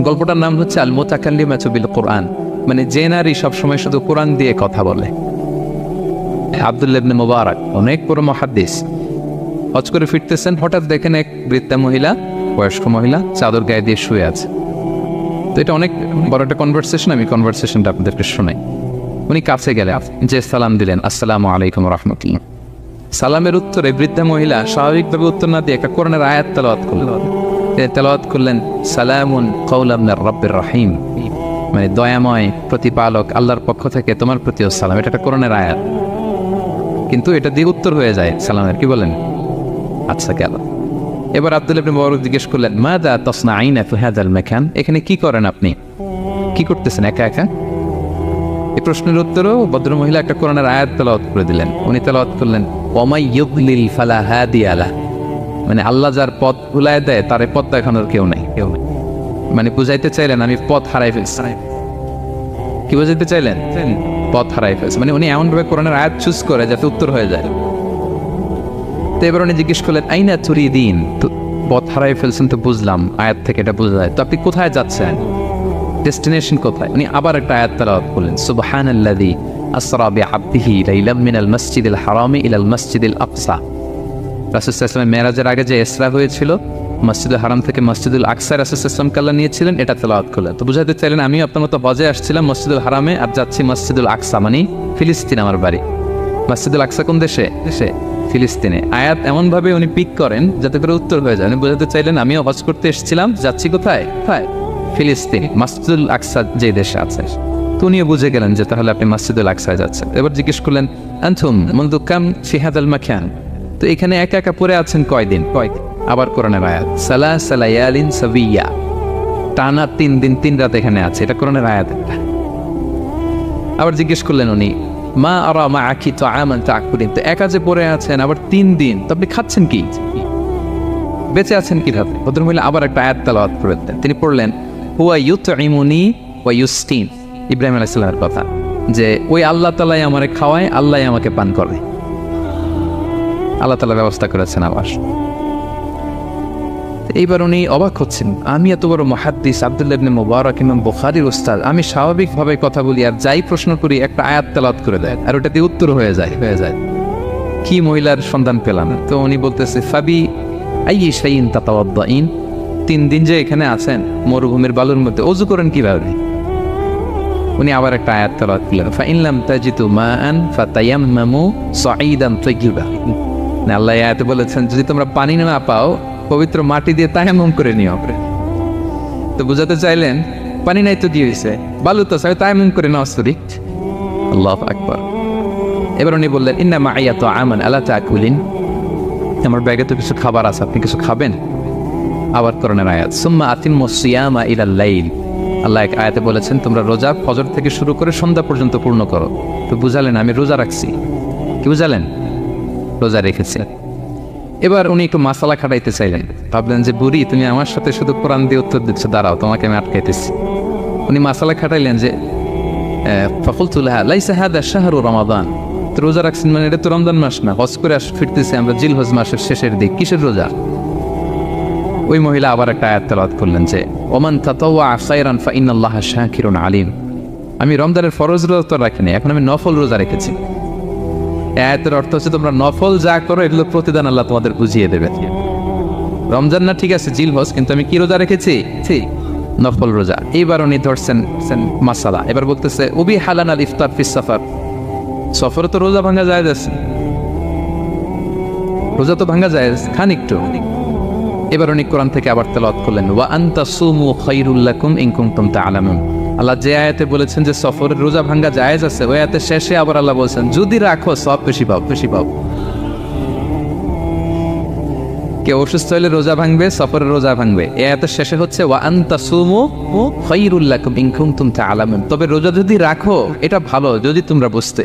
গল্পটার নাম হচ্ছে আল মুতাকাল্লিমাতু বিল কোরআন, মানে যে নারী সবসময় শুধু কোরআন দিয়ে কথা বলে। আব্দুল্লাহ ইবনে মুবারক অনেক বড় মুহাদ্দিস, হজ করে ফিরতেছেন, হঠাৎ দেখেন এক বৃদ্ধা মহিলা, বয়স্ক মহিলা চাদর গায়ে দিয়ে শুয়ে আছে। তো এটা অনেক বড় একটা কনভারসেশন, আমি কনভারসেশনটা আপনাদেরকে শোনাই। উনি কাছে গেলে যে সালাম দিলেন, আসসালামু আলাইকুম রাহমাতুল্লাহ। সালামের উত্তরে বৃদ্ধা মহিলা স্বাভাবিকভাবে উত্তর না দিয়ে একটা কোরআনের আয়াত তেলাওয়াত করলেন। তেলাওয়াত করলেন সালামুন কাওলাম মির রাব্বির রহিম, মানে দয়াময় প্রতিপালক আল্লাহর পক্ষ থেকে তোমার প্রতিও সালাম। এটা একটা কোরআনের আয়াত, কিন্তু এটা দিয়ে উত্তর হয়ে যায় সালামের। কি বলেন? আচ্ছা গেল। এবার আব্দুল্লাহ ইবনে মুবারক জিজ্ঞেস করলেন মাযা তাসনাঈনা ফি হাযাল মাকান, এখানে কি করেন আপনি, কি করতেছেন একা একা? এই প্রশ্নের উত্তরেও ভদ্রমহিলা একটা কোরআনের আয়াত তেলাওয়াত করে দিলেন। উনি তেলাওয়াত করলেন ওয়ামাই ইউদ্লিল ফালা হাদিয়া লাহ, মানে আল্লাহ যার পথ ভুলায় দেয় তার পথ দেখানোর কেউ নেই। মানে বুঝাইতে চাইলেন আমি পথ হারাই ফেলছি। কি বুঝাইতে চাইলেন? পথ হারাই ফেলছে, মানে উনি এমনভাবে কোরআনের আয়াত চুজ করে যাতে উত্তর হয়ে যায়। তো এবার উনি জিজ্ঞেস করলেন আইনা তুরিদিন, তো পথ হারাই ফেলছেন তো বুঝলাম, আয়াত থেকে এটা বোঝা যায়, তো আপনি কোথায় যাচ্ছেন, ডেস্টিনেশন কোথায়? উনি আবার একটা আয়াত তেলাওয়াত করলেন সুবহানাল্লাযী আসরা বিআবদিহি লাইলাম মিনাল মাসজিদিল হারামি ইলাল মাসজিদিল আকসা। রাসূল সাল্লাল্লাহু আলাইহি ওয়াসাল্লাম মেরাজের আগে যে ইসরা হয়েছিল, মসজিদুল হারাম থেকে মসজিদুল আকসা রাসূল সাল্লাল্লাহু আলাইহি ওয়াসাল্লাম আল্লাহ নিয়েছিলেন, এটা তেলাওয়াত করলেন। তো বুঝাতে চাইলেন আমি আপনার মতো হজে আসছিলাম মসজিদুল হারামে, আর যাচ্ছি মসজিদুল আকসা, মানে ফিলিস্তিন আমার বাড়ি। মসজিদুল আকসা কোন দেশে? ফিলিস্তিনে। আয়াত এমনভাবে উনি পিক করেন যাতে করে উত্তর হয়ে যায়। উনি বোঝাতে চাইলেন আমিও হজ করতে এসেছিলাম, যাচ্ছি কোথায়? ফিলিস্তিন, মসজিদুল আকসা যে দেশে আছে। তো উনিও বুঝে গেলেন যে তাহলে আপনি মসজিদুল আকসায় যাচ্ছেন। এবার জিজ্ঞেস করলেন আনতুম মুনযু কাম ফি হাযাল মাকান, তো এখানে একা একা পড়ে আছেন কয়দিন? আবার কোরআনের আয়াত সালাসা লায়ালিন সাবিয়া, টানা 3 দিন 3 রাত এখানে আছে, এটা কোরআনের আয়াত। আবার জিজ্ঞেস করলেন উনি মা আরা মাআকি তাআমান তাকুলিন, তো একা যে পড়ে আছেন আবার 3 দিন, তো আপনি খাচ্ছেন কি, বেঁচে আছেন কিভাবে? ভদ্রমহিলা আবার একটা আয়াত তেলাওয়াত করে দেন। তিনি পড়লেন হুয়া ইউতঈমুনি ওয়া ইউসকিন, ইব্রাহিম আলাইহিস সালামের কথা, যে ওই আল্লাহ তাআলাই আমারে খাওয়ায়, আল্লাহই আমাকে পান করে, আল্লাহ তাআলা ব্যবস্থা করেছেন আবার। এইবার উনি অবাক হচ্ছেন, আমি এত বড় মুহাদ্দিস আব্দুল্লাহ ইবনে মুবারক ইমাম বুখারীর উস্তাদ, আমি স্বাভাবিকভাবে কথা বলি আর যাই প্রশ্ন করি একটা আয়াত তেলাওয়াত করে দেয় আর ওটাতে উত্তর হয়ে যায়। কি মহিলার সন্ধান পেলাম? তো উনি বলতেছে ফাবি আইয়ি শাইইন তাতাওয়াদ্দাইন, 3 দিন যে এখানে আছেন মরুভূমির বালুর মধ্যে ওযু করেন কিভাবে? উনি আবার একটা আয়াত তেলাওয়াত করলেন ফা ইন লাম তাজিদু মাআন ফাতায়াম্মামু সাঈদান তাইয়্যিবা, না আল্লাহ আয়াতে বলেছেন যদি তোমরা পানি না পাও পবিত্র মাটি দিয়ে তায়াম্মুম করে নিও। তো বুঝাতে চাইলেন পানি নাই তো কি হয়েছে, বালু তো সবাই তায়াম্মুম করে নাও। আল্লাহু আকবার। এবার উনি বললেন ইন্না মাইয়া তাআমান আলা তাকুলিন, আমার ব্যাগে তো কিছু খাবার আছে, আপনি কিছু খাবেন? আবার কোরআনের আয়াত সুম্মা আতিম্মুস সিয়ামা ইলাল লাইল, আল্লাহ এক আয়াতে বলেছেন তোমরা রোজা ফজর থেকে শুরু করে সন্ধ্যা পর্যন্ত পূর্ণ করো। তো বুঝালেন আমি রোজা রাখছি। কি বুঝালেন? রোজা রেখেছি। এবার উনি একটু মাসালা খাটাইতে চাইলেন, ভাবলেন যে বুড়ি তুমি আমার সাথে শুধু কোরআন দিয়ে উত্তর দিচ্ছ, দাঁড়াও তোমাকে আমি আটকাইতেছি। উনি মাসালা খাটাইলেন যে ফাকুলতু লাহা লাইসা হাদা শাহরু রমাদান, তো রোজা রাখছেন মানে এটা তো রমজান মাস না, হজ করে ফিরতেছি আমরা জিলহজ মাসের শেষের দিক, কিসের রোজা? ওই মহিলা আবার একটা আয়াত তেলাওয়াত করলেন যে ওমান তাতাওয়া খায়রান ফা ইন্নাল্লাহা শাকিরুন আলিম, আমি রমজানের ফরজ রোজা তো রাখিনি, এখন আমি নফল রোজা রেখেছি। আয়াতের অর্থ হচ্ছে তোমরা নফল যা করো এগুলো প্রতিদান আল্লাহ তোমাদের বুঝিয়ে দেবে। রমজান না ঠিক আছে জিলহজ, কিন্তু আমি কি রোজা রেখেছি? নফল রোজা। এইবার উনি ধরছেন মাসালা, এবার বলতেছে উবি হালান আল ইফতার ফিস সাফার, সফরে তো রোজা ভাঙা যায়, রোজা তো ভাঙা যায়, খান একটু। এবার উনি কোরআন থেকে আবার তেলাওয়াত করলেন ওয়া আনতা সুমু খায়রুল লাকুম ইন কুনতুম তা'লামুন, আল্লাহ যে আয়াতে বলেছেন যে সফরের রোজা ভাঙা জায়েজ আছে, ওই আয়াতের শেষে আবার আল্লাহ বলেছেন যদি রাখো সব বেশি পাও। কেউ অসুস্থ হলে রোজা ভাঙবে, সফরের রোজা ভাঙবে। এই আয়াতের শেষে হচ্ছে ওয়া আনতা সুমু খায়রুল লাকুম ইন কুনতুম তা'লামুন, তবে রোজা যদি রাখো এটা ভালো যদি তোমরা বুঝতে।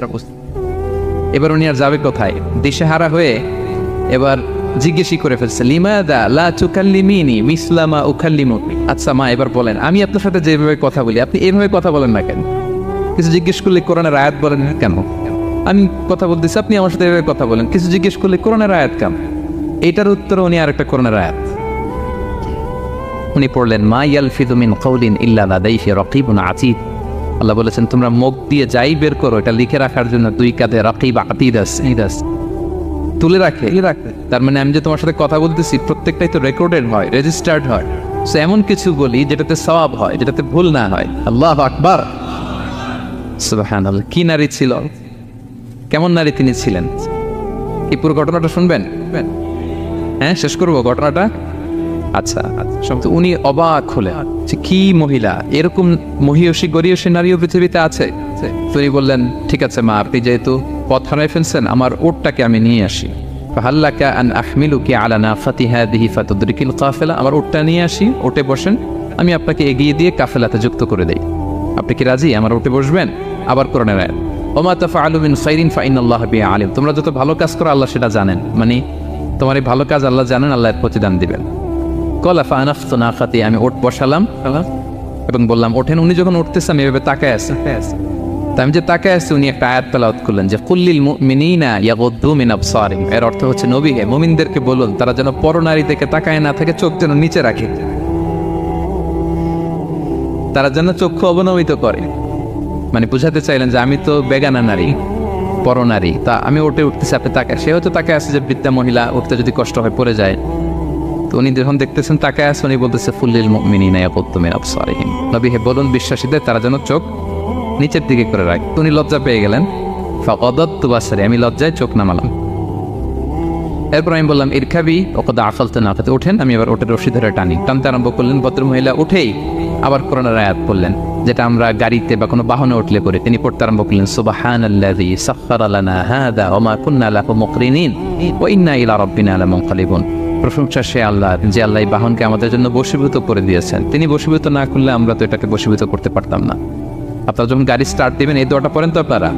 এবার উনি আর যাবে কোথায়? দিশেহারা হয়ে এবার জিজ্ঞেসই করে ফেলছে লিমাদা লা তুকাল্লিমিনি মিসলা মা উকাল্লিমুকি, আচ্ছা মা এবার বলেন আমি আপনার সাথে যেভাবে কথা বলি আপনি এইভাবে কথা বলেন না কেন? কিছু জিজ্ঞেস করলে কোরআনের আয়াত বলেন কেন? আমি কথা বলতেছি আপনি আমার সাথে এভাবে কথা বলেন, কিছু জিজ্ঞেস করলে কোরআনের আয়াত কেন? এটার উত্তরে উনি আর একটা কোরআনের আয়াত উনি পড়লেন মা ইয়ালফিযু মিন কাউলিন ইল্লা লাদাইহি রাকিবুন আতীদ। আল্লাহ বলেছেন তোমরা মুখ দিয়ে যাই বের করো এটা লিখে রাখার জন্য দুই কাঁধে রাকিব আতীদ আছে, তুলে রাখে। তার মানে আমি যে তোমার সাথে কথা বলতেছি প্রত্যেকটাই তো রেকর্ডেড হয়, রেজিস্টার্ড হয়। সো এমন কিছু বলি যেটাতে সওয়াব হয়, যেটাতে ভুল না হয়। আল্লাহু আকবার, সুবহানাল্লাহ। কি নারী ছিল, কেমন নারী তিনি ছিলেন, কি পুরো ঘটনাটা শুনবেন? হ্যাঁ, শেষ করবো ঘটনাটা। আচ্ছা, উনি অবাক হলেন যে কি মহিলা, এরকম মহিয়সী গরিয়সী নারীও পৃথিবীতে আছে। তিনি বললেন ঠিক আছে মা, আপনি যেহেতু পথ হারাই ফেলছেন, আমার ওটটাকে আমি নিয়ে আসি। ফাহাল্লাকা আন আহমিলুকি আলা নাফাতি হাদিহি ফাতুদরিকিল কাফেলা। আমার ওটটা নিয়ে আসি, ওটে বসেন, আমি আপনাকে এগিয়ে দিয়ে কাফেলাতে যুক্ত করে দেই। আপনি কি রাজি আমার ওটে বসবেন? আবার কোরআনের আয়াত, ওমা তাফআলু মিন খাইরিন ফাইনাল্লাহা বিহি আলিম। তোমরা যত ভালো কাজ করো আল্লাহ সেটা জানেন, মানে তোমার এই ভালো কাজ আল্লাহ জানেন, আল্লাহ এর প্রতিদান দিবেন। কলা ফানাফতু নাকাতি, আমি ওট বসালাম এবং বললাম ওঠেন। উনি যখন উঠতেছে আমি এভাবে তাকায় আছি, তা আমি যে তাকায় আছি উনি একটা আয়াত তেলাওয়াত করলেন যে কুল্লিল মুমিনিনা ইয়াগুদ্দু মিন আবসারিহিম। এর অর্থ হচ্ছে নবী হে মুমিনদেরকে বলুন তারা যেন পরনারী দিকে তাকায় না থাকে, চোখ যেন নিচে রাখে, তারা যেন চক্ষু অবনমিত করে। মানে বুঝাতে চাইলেন যে আমি তো বেগানা নারী, পরনারী, তা আমি ওটে উঠতেছি, আপনি তাকায়। সে হয়তো তাকায় আছে যে বৃদ্ধা মহিলা উঠতে যদি কষ্ট হয় পড়ে যায়। তো উনি যখন দেখতেছেন তাকায় আছে, উনি বলতেছে ফুল্লিল মুমিনিনা ইয়াগুদ্দু মিন আবসারিহিম। নবী হে বলুন বিশ্বাসীদের তারা যেন চোখ নিচের দিকে করে রাখে। উনি লজ্জা পেয়ে গেলেন। ফাকাদাতু বাসারি, আমি লজ্জায় চোখ নামালাম। এরপর আমি বললাম ইরকাবি ওয়াকাদ আফালতু নাকাতি, ওঠেন। আমি আবার ওটের রশি ধরে টানতে আরম্ভ করলেন। ভদ্রমহিলা উঠেই আবার কোরআনের আয়াত পড়লেন, যেটা আমরা গাড়িতে বা কোনো বাহনে উঠলে করে। তিনি পড়তে আরম্ভ করলেন সুবহানাল্লাযী সাখখারা লানা হাযা ওয়া মা কুন্না লাহু মুকরিনিন ওয়া ইন্না ইলা রাব্বিনা লামুনকালিবুন। প্রশংসা সে আল্লাহ, যে আল্লাহ এই বাহনকে আমাদের জন্য বশীভূত করে দিয়েছেন। তিনি বশীভূত না করলে আমরা তো এটাকে বশীভূত করতে পারতাম না। আপনারা যখন গাড়ি স্টার্ট দিবেন এই দোয়াটা পড়েন তো আপনারা।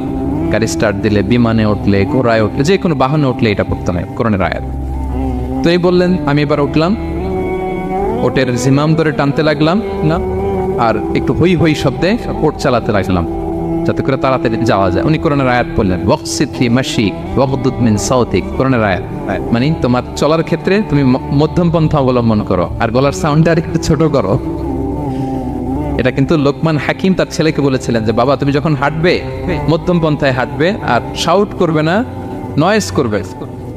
গাড়ি স্টার্ট দিলে, বিমানে উঠলে, ঘোড়ায় উঠলে, যে কোনো বাহনে উঠলে এটা পড়তে হয়, কোরআনের আয়াত। তো এই বললেন, আমি এবার উঠলাম, ওটের জিমাম ধরে টানতে লাগলাম না, আর একটু হই হই শব্দে ওট চালাতে লাগলাম যাতে করে তাড়াতাড়ি যাওয়া যায়। উনি কোরআনের আয়াত বললেন ওয়াকসিদ ফি মাশিক ওয়াগদুদ মিন সাউতিক। কোরআনের আয়াত মানে তোমার চলার ক্ষেত্রে তুমি মধ্যম পন্থা অবলম্বন করো আর গলার সাউন্ডটা আর একটু ছোট করো। এটা কিন্তু লোকমান হাকিম তার ছেলেকে বলেছিলেন যে বাবা তুমি যখন হাঁটবে মধ্যম পন্থায় হাঁটবে, আর শাউট করবে না, নয়েজ করবে,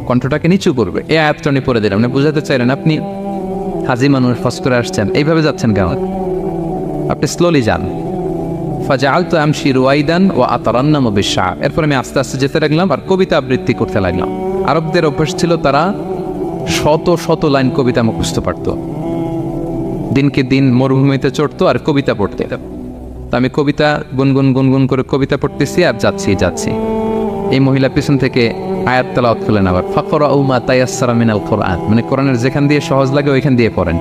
কণ্ঠটাকে নিচু করবে। এই আয়াতটা উনি পড়ে দিলেন। উনি বুঝাতে চাইলেন আপনি হাজি মানুষ, ফস করে আসছেন, এইভাবে যাচ্ছেন কেন? আপনি স্লোলি যান। ফাজাআলতু আমশি রুয়াইদান ওয়া আতারান্নামু বিশ-শা'র। এরপর আমি আস্তে আস্তে যেতে লাগলাম আর কবিতা আবৃত্তি করতে লাগলাম। আরবদের অভ্যাস ছিল তারা শত শত লাইন কবিতা মুখস্থ পারত। দিনকে দিন মরুভূমিতে চড়তো আর কবিতা পড়তে। তো আমি কবিতা গুনগুন করে কবিতা পড়তেছি আর যাচ্ছি। এই মহিলা পিছন থেকে আয়াত তেলাওয়াত করলেন আবার ফাকরাউ মা তায়াসসারা মিনাল কোরআন, মানে কোরআনের যেখান দিয়ে সহজ লাগে ওইখান দিয়ে পড়েন।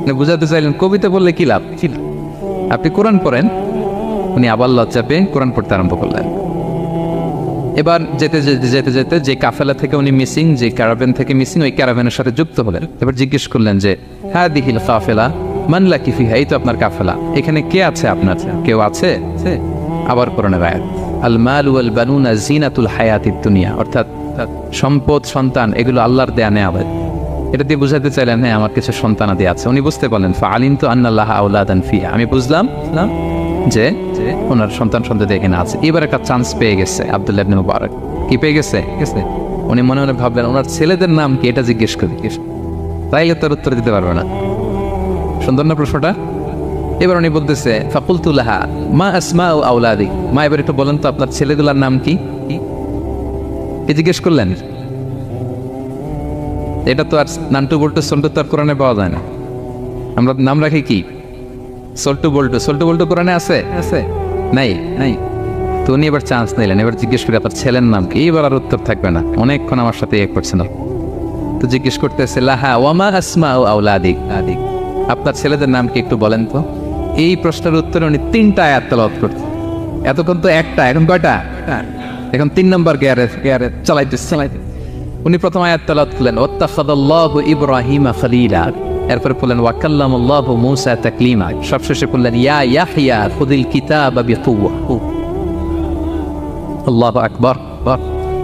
মানে বুঝাতে চাইলেন কবিতা বললে কি লাভ, আপনি কোরআন পড়েন। উনি আবার লজ্জা পেয়ে কোরআন পড়তে আরম্ভ করলেন। এবার যেতে যেতে যে কাফেলা থেকে উনি মিসিং, যে ক্যারাভ্যান থেকে মিসিং, ওই ক্যারাভ্যানের সাথে যুক্ত হলেন। এবার জিজ্ঞেস করলেন যে হাদিহিল কাফেলা মান লাকি ফিহা, এই তো আপনার কাফেলা, এখানে কে আছে আপনার, কেউ আছে? আবার কোরআনের আয়াত আল মাল ওয়াল বানুনা জিনাতুল হায়াতিদ দুনিয়া, অর্থাৎ সম্পদ সন্তান এগুলো আল্লাহর দেয়া নেয়ামত। এটা দিয়ে বুঝাতে চাইলেন হ্যাঁ আমার কিছু সন্তানাদি আছে। উনি বুঝতে পারলেন ফাআলিমতু আন্নাল্লাহা আওলাদান ফিহা, আমি বুঝলাম যে ওনার সন্তান এখানে আছে। এবার একটা চান্স পেয়ে গেছে আব্দুল্লাহ ইবনে মুবারক। কি পেয়ে গেছে? উনি মনে মনে ভাবলেন ওনার ছেলেদের নাম কি, এটা জিজ্ঞেস করি, তাইলে তার উত্তর দিতে পারবে না। সুন্দর না প্রশ্নটা? এবার উনি বলতেছে ফাকুলতু লাহা মা আসমাউ আওলাদি, মা এবার একটু বলেন তো আপনার ছেলেগুলোর নাম কি জিজ্ঞেস করলেন। এটা তো আর নান্টু বল্টু সল্টু তো আর কোরআনে পাওয়া যায় না। আমরা নাম রাখি কি সল্টু বল্টু কোরআনে আছে? নাই। তো উনি এবার চান্স নিলেন, এবার জিজ্ঞেস করে আপনার ছেলের নাম কি। এইবার আর উত্তর থাকবে না, অনেকক্ষণ আমার সাথে করছে না। তো জিজ্ঞেস করতেছে লাহা ওয়ামা আসমাউ আওলাদিক, আপনার ছেলেদের নাম কি একটু বলেন তো। এই প্রশ্নের উত্তরে উনি 3টা আয়াত তেলাওয়াত করতেন। এতক্ষণ তো একটা, এখন কয়টা? এখন 3 নম্বর গিয়ারে চালাইতেছে। উনি প্রথম আয়াত তেলাওয়াত করলেন ওয়াত্তাখাযাল্লাহু ইব্রাহিমা খলিলা, এরপরে বললেন ওয়া কাল্লামাল্লাহু মূসা তাকলিমা, সবশেষে বললেন ইয়া ইয়াহইয়া খুযিল কিতাবা বিকুওয়া। আল্লাহু আকবার।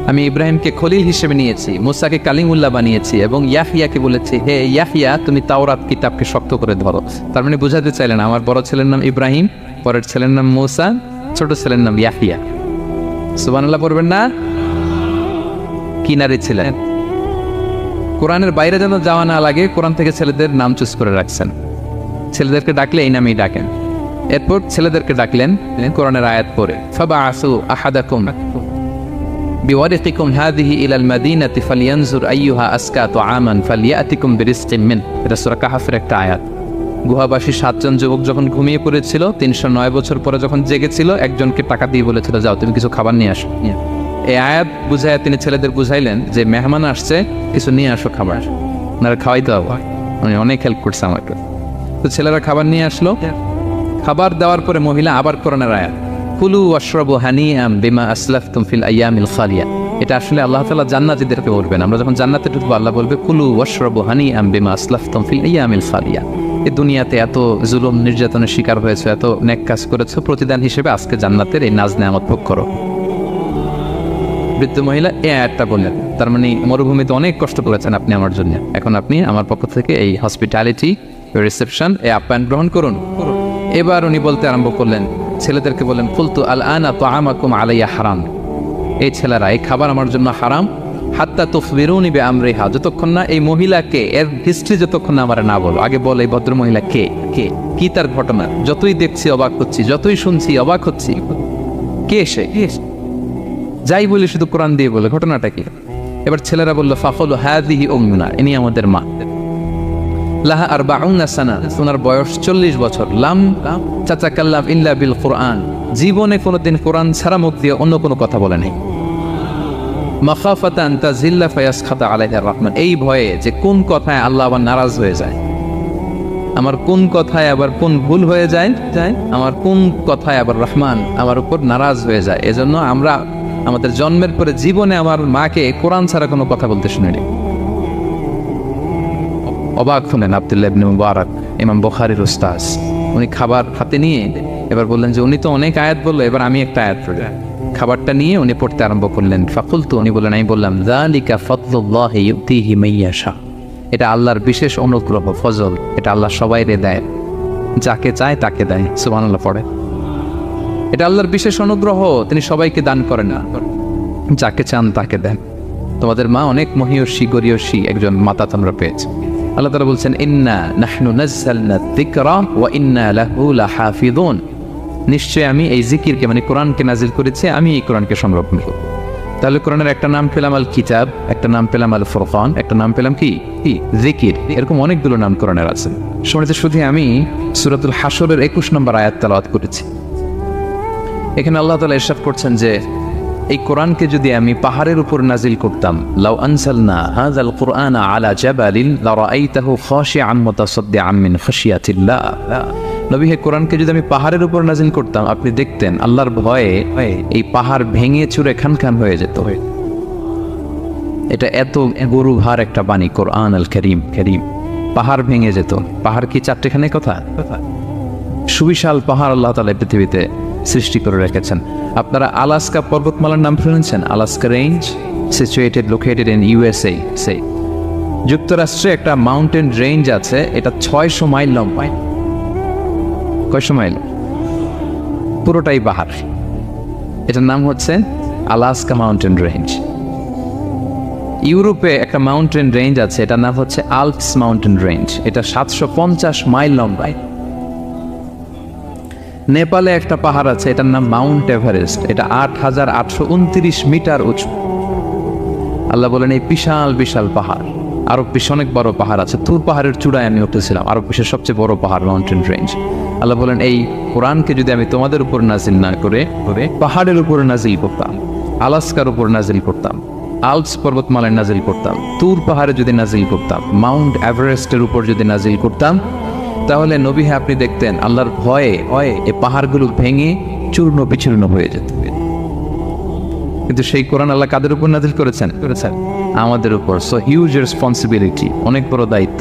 আমি ইব্রাহিমকে খলিল হিসেবে নিয়েছি, মুসাকে কালিমুল্লাহ বানিয়েছি, এবং ইয়াহিয়াকে বলেছি, হে ইয়াহিয়া তুমি তাওরাত কিতাবকে শক্ত করে ধরো। তার মানে বোঝাতে চাইলেন আমার বড় ছেলের নাম ইব্রাহিম, পরের ছেলের নাম মুসা, ছোট ছেলের নাম ইয়াহিয়া। সুবহানাল্লাহ পড়বেন না? কিনারে ছিলেন। কোরআনের বাইরে যেন যাওয়া না লাগে, কোরআন থেকে ছেলেদের নাম চুজ করে রাখছেন। ছেলেদেরকে ডাকলে এই নামেই ডাকেন। এরপর ছেলেদেরকে ডাকলেন কোরআনের আয়াত পড়ে, ফাবআসু আহাদাকুম বিওয়ারিকিকুম হাযিহি ইলাল মাদিনাতি ফালিয়ানজুর আইয়ুহা আসকা তুআমান ফালিয়াতিকুম বিরিজকিম মিন। এটা সূরা কাহফের একটা আয়াত। গুহাবাসী 7 জন যুবক যখন ঘুমিয়ে পড়েছিল, 309 বছর পরে যখন জেগেছিল, একজনকে টাকা দিয়ে বলেছিল যাও তুমি কিছু খাবার নিয়ে আসো। এই আয়াত বুঝায় তিনি ছেলেদের বুঝাইলেন যে মেহমান আসছে, কিছু নিয়ে আসো খাবার, আপনারা খাওয়াইতে হবে। উনি অনেক হেল্প করছে আমাকে। তো ছেলেরা খাবার নিয়ে আসলো। খাবার দেওয়ার পরে মহিলা আবার কোরআনের আয়াত, কুলু ওয়াশরাবু হানিআম বিমা আসলাফতুম ফিল আইয়ামিল খালিয়া। এটা আসলে আল্লাহ তাআলা জান্নাতীদেরকে বলবেন। আমরা যখন জান্নাতে ঢুকবো আল্লাহ বলবে কুলু ওয়াশরাবু হানিআম বিমা আসলাফতুম ফিল আইয়ামিল খালিয়া। এই দুনিয়াতে এত জুলুম নির্যাতনের শিকার হয়েছে, এত নেক কাজ করেছো, প্রতিদান হিসেবে আজকে জান্নাতের এই নাজ নেয়ামত ভোগ করো। বৃদ্ধ মহিলা এই আয়াতটা বললেন, তার মানে মরুভূমিতে অনেক কষ্ট করেছেন আপনি আমার জন্য, এখন আপনি আমার পক্ষ থেকে এই হসপিটালিটি রিসেপশন, এই আপ্যায়ন গ্রহণ করুন। এবার উনি বলতে আরম্ভ করলেন, ছেলেদেরকে বললেন, কুলতু আল আনা তুআমাকুম আলাইয়া হারাম। এই ছেলেরা, এই খাবার আমার জন্য হারাম, হাত্তা তুখবিরুনি বিআমরিহা, যতক্ষণ না এই মহিলাকে, এর হিস্ট্রি যতক্ষণ না আমার না বলো। আগে বল এই ভদ্র মহিলা কে, কে, কি তার ঘটনা। যতই দেখছি অবাক হচ্ছি, যতই শুনছি অবাক হচ্ছি। কে সে? যাই বলি শুধু কোরআন দিয়ে বলে, ঘটনাটা কি? এবার ছেলেরা বললো, ফাকুলু হাযিহি উম্মুনা, ইনি আমাদের মা। লাহা আরবাউনা সানা, ওনার বয়স 40 বছর। লাম তাতাকাল্লাম ইল্লা বিল কুরআন, জীবনে কোনোদিন কোরআন ছাড়া মুখ দিয়ে অন্য কোনো কথা বলে নাই। মাখাফাতান তাজিল্লা ফায়াসখাতা আলাইহা রহমান, এই ভয়ে যে কোন কথায় আল্লাহ আবার নারাজ হয়ে যায়, আমার কোন কথায় আবার কোন ভুল হয়ে যায়, আমার কোন কথায় আবার রহমান আমার উপর নারাজ হয়ে যায়। এজন্য আমরা আমাদের জন্মের পরে জীবনে আমার মাকে কোরআন ছাড়া কোনো কথা বলতে শুনিনি। অবাক হলেন আব্দুল্লাহ ইবনে মুবারক, ইমাম বুখারীর উস্তাদ। উনি খাবার হাতে নিয়ে এবার বললেন যে উনি তো অনেক আয়াত বললো, এবার আমি একটা আয়াত পড়ি। খাবারটা নিয়ে উনি পড়তে আরম্ভ করলেন। ফাকুলতু, উনি বললেন, আমি বললাম, যালিকা ফাদলুল্লাহি ইউতিহি মাইয়াশা, এটা আল্লাহর বিশেষ অনুগ্রহ, ফজল, এটা আল্লাহ সবাইরে দেয়, যাকে চায় তাকে দেয়। সুবহানাল্লাহ পড়ে। এটা আল্লাহর বিশেষ অনুগ্রহ, তিনি সবাইকে দান করেন না, যাকে চান তাকে দেন। তোমাদের মা অনেক মহিয়সী গরিয়সী একজন মাতা তোমরা পেয়েছ। আল্লাহ তাআলা বলছেন, ইন্না নাহনু নাযালনা যিকরা ওয়া ইন্না লাহু লাহাফিযুন, নিশ্চয় আমি এই জিকিরকে মানে কোরআনকে নাজিল করেছি, আমি এই কোরআনকে সংরক্ষণ করব। তাহলে কোরআনের একটা নাম পেলাম আল কিতাব, একটা নাম পেলাম আল ফুরকান, একটা নাম পেলাম কি জিকির। এরকম অনেকগুলো নাম কোরআনের আছে। শুনেছি শুধু আমি সূরাতুল হাশরের 21 নম্বর আয়াত তেলাওয়াত করেছি। এখানে আল্লাহ তাআলা ইরশাদ করছেন যে এই কোরআনকে যদি আমি পাহাড়ের উপর নাজিল করতাম, লাউ আনজালনা হাযাল কুরআনা আলা জাবালিন লারাআইতাহু খাশিআন মুতাসাদ্দিআন মিন খাশিয়াতিল্লাহ। নবী, হে কোরআনকে যদি আমি পাহাড়ের উপর নাজিল করতাম, আপনি দেখতেন আল্লাহর ভয়ে এই পাহাড় ভেঙে চুরে খান হয়ে যেত। এটা এত গরু ভার একটা বাণী কোরআন আল কারীম। পাহাড় ভেঙে যেত। পাহাড় কি চারটেখানে কথা? সুবিশাল পাহাড় আল্লাহ তাআলা পৃথিবীতে সৃষ্টি করে রেখেছেন। আপনারা আলাস্কা পর্বতমালার নাম শুনেছেন? Alaska range, located in USA. যুক্তরাষ্ট্রে একটা মাউন্টেন রেঞ্জ আছে, এটা 600 মাইল লম্বা। কয়শো মাইল? পুরোটাই পাহাড়। এটার নাম হচ্ছে আলাস্কা মাউন্টেন রেঞ্জ। ইউরোপে একটা মাউন্টেন রেঞ্জ আছে, এটার নাম হচ্ছে আল্পস মাউন্টেন রেঞ্জ, এটা 750 মাইল লম্বা। নেপালে একটা পাহাড় আছে, এটার নাম মাউন্ট এভারেস্ট, এটা 8829 মিটার উঁচু। আল্লাহ বলেন এই বিশাল বিশাল পাহাড়। আরব বিশ্বে অনেক বড় পাহাড় আছে, তুর পাহাড়ের চূড়ায় আমি উঠেছিলাম, আরব বিশ্বের সবচেয়ে বড় পাহাড় মাউন্টেন রেঞ্জ। আল্লাহ বলেন এই কোরআনকে যদি আমি তোমাদের উপর নাজিল না করে পাহাড়ের উপর নাজিল করতাম, আলাস্কার উপর নাজিল করতাম, আল্পস পর্বতমালায় নাজিল করতাম, তুর পাহাড়ে যদি নাজিল করতাম, মাউন্ট এভারেস্টের উপর যদি নাজিল করতাম, তাহলে নবী হ্যাঁ আপনি দেখতেন আল্লাহর ভয়ে এই পাহাড়গুলো ভেঙে চূর্ণ বিচূর্ণ হয়ে যেত। কিন্তু সেই কোরআন আল্লাহ কাদের উপর নাজিল করেছেন? আমাদের উপর। সো হিউজ রেসপন্সিবিলিটি, অনেক বড় দায়িত্ব।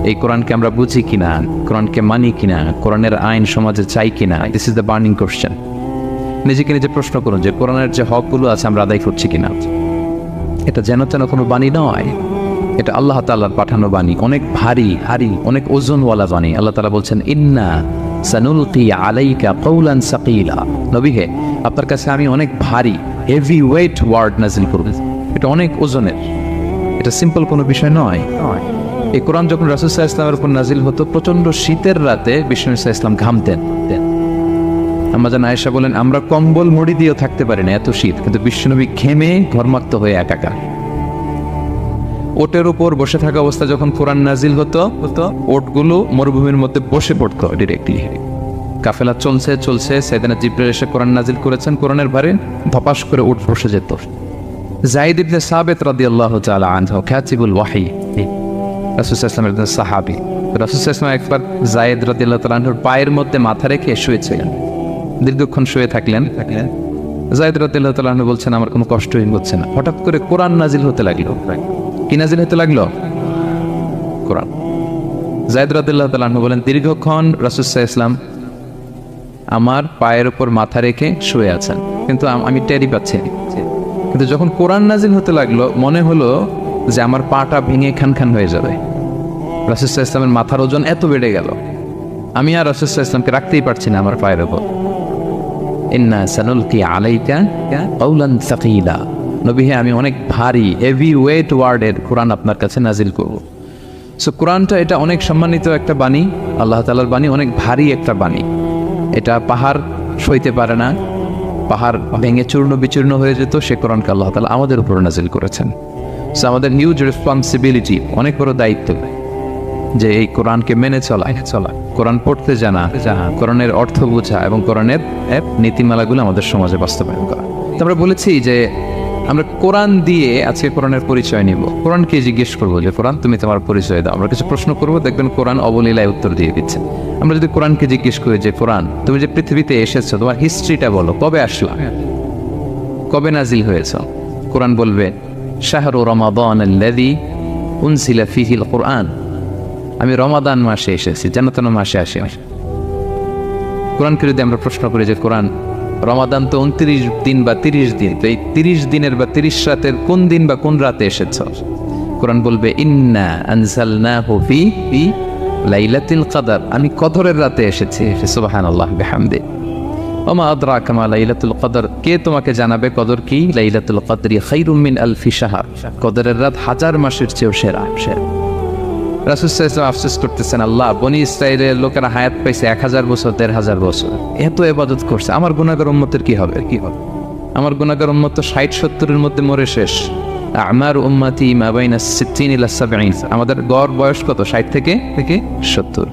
এই কোরআনকে আমরা বুঝি কিনা, কোরআনকে মানি কিনা, কোরআনের আইন সমাজে চাই কিনা, this is the burning question. নিজেকে নিজে প্রশ্ন করুন যে কোরআনের যে হকগুলো আছে আমরা আদায় করছি কিনা। এটা যেন তেন কোনো বাণী নয়, এটা আল্লাহ তাআলার পাঠানো বাণী, অনেক ভারী অনেক ওজনওয়ালা বাণী। আল্লাহ তাআলা বলছেন ইন্না সানুলকি আলাইকা কওলান সাকিলা, নবী হে আপনার কাছে আমি অনেক ভারী হেভি ওয়েট ওয়ার্ড নাজিল করব, এটা অনেক ওজনের, এটা সিম্পল কোনো বিষয় নয়। এই কোরআন যখন রাসূল সাল্লাল্লাহু আলাইহি ওয়াসাল্লামের উপর নাজিল হতো, প্রচন্ড শীতের রাতে বিষ্ণু সাল্লাল্লাহু আলাইহি ওয়াসাল্লাম ঘামতেন। আম্মা জান আয়েশা বলেন আমরা কম্বল মুড়ি দিয়েও থাকতে পারি না, এত শীত, কিন্তু বিশ্বনবী ঘেমে ঘর্মাক্ত হয়ে একাকার। ওটের উপর বসে থাকা অবস্থা যখন কোরআন নাজিল হতো, ওটগুলো মরুভূমির মধ্যে বসে পড়তো ডিরেক্টলি। কাফেলা চলছে সাইয়েদনা জিবরাইল এসে কোরআন নাজিল করেছেন, কোরআনের ভারে ধপাস করে উট বসে যেত। যায়েদ ইবনে সাবিত রাদিয়াল্লাহু তাআলা আনহু কাতিবুল ওয়াহী, রাসূল সাল্লাল্লাহু আলাইহি ওয়াসাল্লামের সাহাবী। রাসূল সাল্লাল্লাহু আলাইহি ওয়াসাল্লাম একবার যায়েদ রাদিয়াল্লাহু তাআলা আনহুর পায়ের মধ্যে মাথা রেখে শুয়েছিলেন, দীর্ঘক্ষণ শুয়ে থাকলেন। যায়েদ রাদিয়াল্লাহু তাআলা আনহু বলছেন আমার কোনো কষ্টই হচ্ছে না। হঠাৎ করে কোরআন নাজিল হতে লাগলো। কি নাজিল হতে লাগলো? কোরআন। যায়েদ রাদিয়াল্লাহু তাআলা আনহু বলেন দীর্ঘক্ষণ রাসূল সাল্লাল্লাহু আলাইহি ওয়াসাল্লাম আমার পায়ের উপর মাথা রেখে শুয়ে আছেন, কিন্তু আমি টেরি পাচ্ছি না। কিন্তু যখন কোরআন নাজিল হতে লাগলো মনে হলো যে আমার পাটা ভেঙে খান হয়ে যাবে। রাসূল সাল্লাল্লাহু আলাইহি ওয়াসাল্লামের মাথার ওজন এত বেড়ে গেল, আমি আর রাসূল সাল্লাল্লাহু আলাইহি ওয়াসাল্লামকে রাখতেই পারছি না আমার পায়ের উপর। ইন্না সানুলকি আলাইকা কওলান সাকিলা, নবী হে আমি অনেক ভারী হেভি ওয়েট ওয়ার্ডের কোরআন আপনার কাছে নাজিল করব। সো কোরআনটা এটা অনেক সম্মানিত একটা বাণী, আল্লাহ তাআলার বাণী, অনেক ভারী একটা বাণী। এটা পাহাড় সইতে পারে না, পাহাড় ভেঙে চূর্ণ বিচূর্ণ হয়ে যেত, সে কোরআনকে আল্লাহ তাআলা আমাদের উপর নাজিল করেছেন। সো আমাদের হিউজ রেসপন্সিবিলিটি, অনেক বড় দায়িত্ব যে এই কোরআনকে মেনে চলা, কোরআন পড়তে জানা, কোরআনের অর্থ বোঝা এবং কোরআনের নীতিমালাগুলো আমাদের সমাজে বাস্তবায়ন করা। তো আমরা বলেছি যে আমরা কোরআন দিয়ে আজকে কোরআনের পরিচয় নিব। কোরআনকে জিজ্ঞেস করবো যে কোরআন তুমি তোমার পরিচয় দাও। আমরা কিছু প্রশ্ন করবো, দেখবেন কোরআন অবলীলায় উত্তর দিয়ে দিচ্ছে। আমরা যদি কোরআনকে জিজ্ঞেস করি যে কোরআন তুমি যে পৃথিবীতে এসেছো তোমার হিস্ট্রিটা বলো, কবে আসলা, কবে নাজিল হয়েছ? কোরআন বলবে শাহরু রমাদান আল্লাযী উনজিলা ফীহিল কুরআন, আমি রমাদান মাসে এসেছি, যেন তেন মাসে আসি। কোরআনকে যদি আমরা প্রশ্ন করি যে কোরআন রমাদান তো 29 দিন বা 30 দিন, তো এই 30 দিনের বা 30 রাতের কোন দিন বা কোন রাতে এসেছ? কোরআন বলবে ইন্না আনজালনাহু ফি লাইলাতুল কদর, আমি কদরের রাতে এসেছি। সুবহানাল্লাহ বিহামদি। ওমা আদরাকা মা লাইলাতুল কদর, কে তোমাকে জানাবে কদর কি? লাইলাতুল কদরি খায়রুম মিন আলফি শাহর, কদরের রাত 1000 মাসের চেয়েও সেরা। রাসূল সাল্লাল্লাহু আলাইহি ওয়াসাল্লাম আফসোস করতেছেন, আল্লাহ বনি ইসরাইলের লোকেরা হায়াত পাইছে 1000 বছর 1500 বছর, এত ইবাদত করছে, আমার গুনাহগার উম্মতের কি হবে? আমার গুনাহগার উম্মত তো 60-70 মধ্যে মরে শেষ। আমার উম্মতি মা বাইনা 60 ইলা 70, আমাদের গড় বয়স কত? 60 থেকে 70।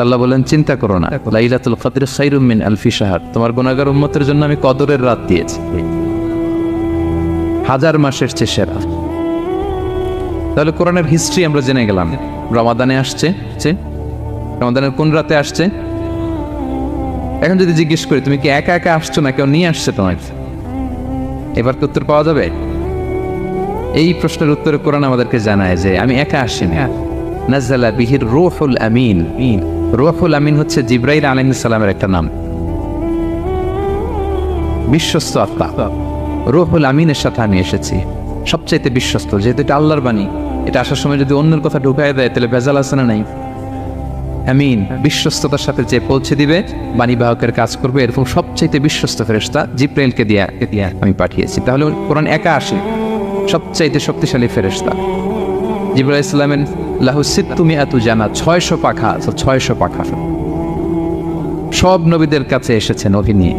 আল্লাহ বলেন চিন্তা করো না, লাইলাতুল কদর খায়রুম মিন আলফি শাহর, তোমার গুনাহগার উম্মতের জন্য আমি কদরের রাত দিয়েছি 1000 মাসের চেয়ে সেরা। তাহলে কোরআনের হিস্ট্রি আমরা জেনে গেলাম। রমাদানে আসছে, রমাদানের কোন রাতে আসছে? এখন যদি জিজ্ঞেস করি তুমি কি একা একা আসছো না কেউ নিয়ে আসছে তোমার, এবার কি উত্তর পাওয়া যাবে? এই প্রশ্নের উত্তরে কোরআন আমাদেরকে জানায় যে আমি একা আসিনি। নাযালা বিহির রূহুল আমিন, রূহুল আমিন হচ্ছে জিবরাইল আলাইহিস সালামের একটা নাম, বিশ্বস্ত আত্মা। রূহুল আমিনের সাথে আমি এসেছি, সবচাইতে বিশ্বস্ত, যেহেতু এটা আল্লাহর বাণী। এটা আসার সময় যদি অন্যের কথা ঢুকায় দেয় তাহলে ভেজাল আছে না নাই? আমিন, বিশ্বস্ততার সাথে যে পৌঁছে দিবে, বাণীবাহকের কাজ করবে, এরকম সবচাইতে বিশ্বস্ত ফেরেশতা জিবরাইলকে দিয়ে আমি পাঠিয়েছি। তাহলে কোরআন একা আসে, সবচাইতে শক্তিশালী ফেরেশতা। জিবরাইল আলাইহিস সালামের লাহু সিত্তুমিআতু জানাত, 600 পাখা, 600 পাখা। সব নবীদের কাছে এসেছেন ওহী নিয়ে,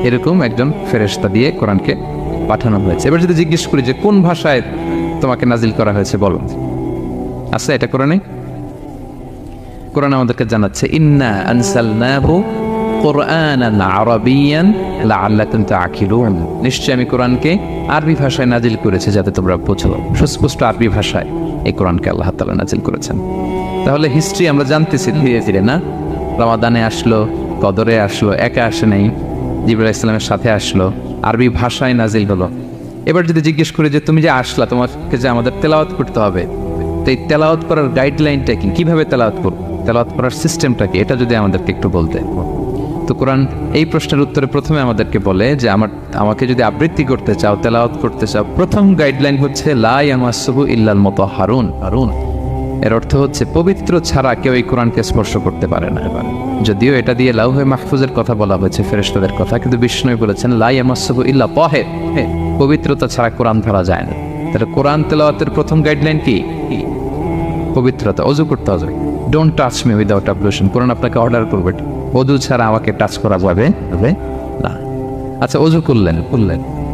এরকম একজন ফেরেশতা দিয়ে কোরআনকে পাঠানো হয়েছে। এবার যদি জিজ্ঞেস করি যে কোন ভাষায় তোমাকে নাজিল করা হয়েছে বলো, আছে এটা কোরআনে? কোরআন আমাদেরকে জানাচ্ছে ইন্না আনসালনাহু কুরআনান আরাবিয়ান লাআল্লাকুম তাআকিলুন, নিশ্চয় আমি কোরআনকে আরবি ভাষায় নাজিল করেছি যাতে তোমরা বোঝো। সুস্পষ্ট আরবি ভাষায় এই কোরআনকে আল্লাহ তাআলা নাজিল করেছেন। তাহলে হিস্ট্রি আমরা জানতেছি ধীরে ধীরে, না? রমাদানে আসলো, কদরে আসলো, একা আসে নাই, জিবরাইল আলাইহিস সালামের সাথে আসলো, আরবি ভাষায় নাজিল হলো। এবার যদি জিজ্ঞেস করি যে তুমি যে আসলা, তোমাকে যে আমাদের তেলাওয়াত করতে হবে, তো এই তেলাওয়াত করার গাইডলাইনটা কি, কিভাবে তেলাওয়াত করব, তেলাওয়াত করার সিস্টেমটা কি, এটা যদি আমাদেরকে একটু বলতে। তো কোরআন এই প্রশ্নের উত্তরে প্রথমে আমাদেরকে বলে যে আমাকে যদি আবৃত্তি করতে চাও, তেলাওয়াত করতে চাও, প্রথম গাইডলাইন হচ্ছে লা ইয়ামাসসুহু ইল্লাল মুতাহহারুন। এর অর্থ হচ্ছে পবিত্র ছাড়া কেউ এই কোরআনকে স্পর্শ করতে পারে না। যদিও এটা দিয়ে লাউহে মাহফুজের কথা বলা হয়েছে, ফেরেশতাদের কথা, কিন্তু বিষ্ণু বলেছেন লা ইয়ামাসসুহু ইল্লা তাহির, পবিত্রতা ছাড়া কোরআন ধরা যায় না। তাহলে কোরআন তেলাওয়াতের প্রথম গাইডলাইন কি? পবিত্রতা। অজু করতে হবে, ডোন্ট টাচ মি উইদাউট অ্যাবলুশন। কোরআন আপনাকে অর্ডার করবে অজু ছাড়া আমাকে টাচ করা যাবে না। আচ্ছা, অজু করলেন,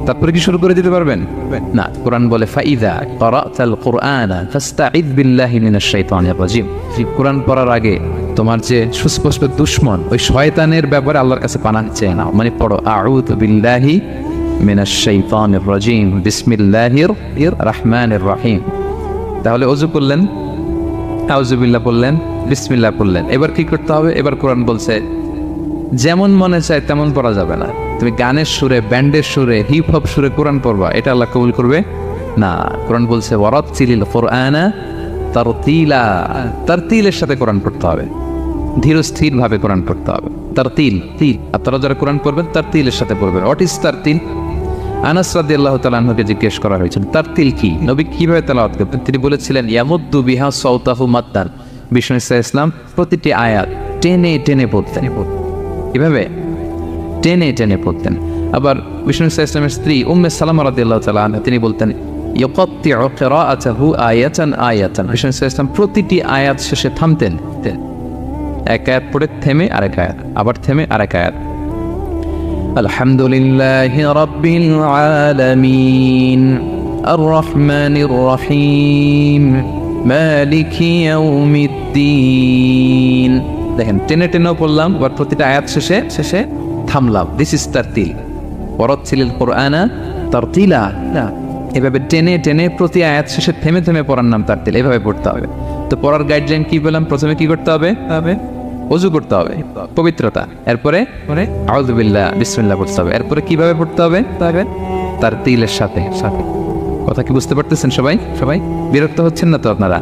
তারপরে কি শুরু করে দিতে পারবেন? না। কোরআন বলে ফাইদা ক্বারাতাল কুরআনা ফাস্তাইদ বিল্লাহি মিনাশ শাইতানির রাজিম। কোরআন পড়ার আগে তোমার যে সুস্পষ্ট দুশমন ওই শয়তানের ব্যাপারে আল্লাহর কাছে পানাহ চেয়ে নাও। মানে পড়ো আউযু বিল্লাহি মিনাশ শাইতানির রাজিম বিসমিল্লাহির রহমানির রহিম। তাহলে অজু করলেন, আউযু বিল্লাহ বললেন, বিসমিল্লাহ বললেন। এবার কি করতে হবে? এবার কোরআন বলছে যেমন মনে চায় তেমন পড়া যাবে না। তুমি গানের সুরে, ব্যান্ডের সুরে, হিপ হপ সুরে কোরআন পড়বা, এটা আল্লাহ কবুল করবে না। কোরআন বলছে ওয়ারাত্তিলিল কুরআনা তারতিলা। তারতিলের সাথে কোরআন পড়তে হবে, ধীর স্থির ভাবে কোরআন পড়তে হবে। তারতিল, আপনারা যারা কোরআন পড়বেন তারতিলের সাথে পড়বেন। What is তারতিল? আনাস রাদিয়াল্লাহু তাআলা আনহুকে জিজ্ঞেস করা হয়েছিল তারতিল কি, নবী কিভাবে তেলাওয়াত করতেন? তিনি বলেছিলেন ইয়ামুদ্দু বিহা সাওতাহু মাদ্দান। বিষ্ণু ইসলাম প্রতিটি আয়াত টেনে টেনে পড়তেন, এভাবে টেনে টেনে পড়তেন। আবার বিষ্ণু ইসলামের স্ত্রী উম্মে সালামা রাদিয়াল্লাহু তাআলা আনহা তিনি বলতেন ইয়াকাত্তিউ কিরাআতাহু আয়াতান আয়াতান। বিষ্ণু ইসলাম প্রতিটি আয়াত শেষে থামতেন, এক আয়াত পড়ে থেমে আরেক আয়াত, আবার থেমে আরেক আয়াত। আলহামদুলিল্লাহি রাব্বিল আলামিন আর রহমানির রহিম মালিকি ইয়াউমিদ্দিন। দেখেন টেনে টেনেও পড়লাম, আবার প্রতিটা আয়াত শেষে থামলাম। This is তারতিল। ওয়ারাত্তিলিল কুরআনা তারতিলা। এভাবে টেনে টেনে প্রতি আয়াত শেষে থেমে থেমে পড়ার নাম তারতিল। এভাবে পড়তে হবে। তো পড়ার গাইডলাইন কি বললাম? প্রথমে কি করতে হবে? অজু করতে হবে, পবিত্রতা। এরপরে আউযু বিল্লাহ বিসমিল্লাহ পড়তে হবে। এরপরে কিভাবে পড়তে হবে? তারতিলের সাথে। কথা কি বুঝতে পারতেছেন সবাই? বিরক্ত হচ্ছেন না তো আপনারা?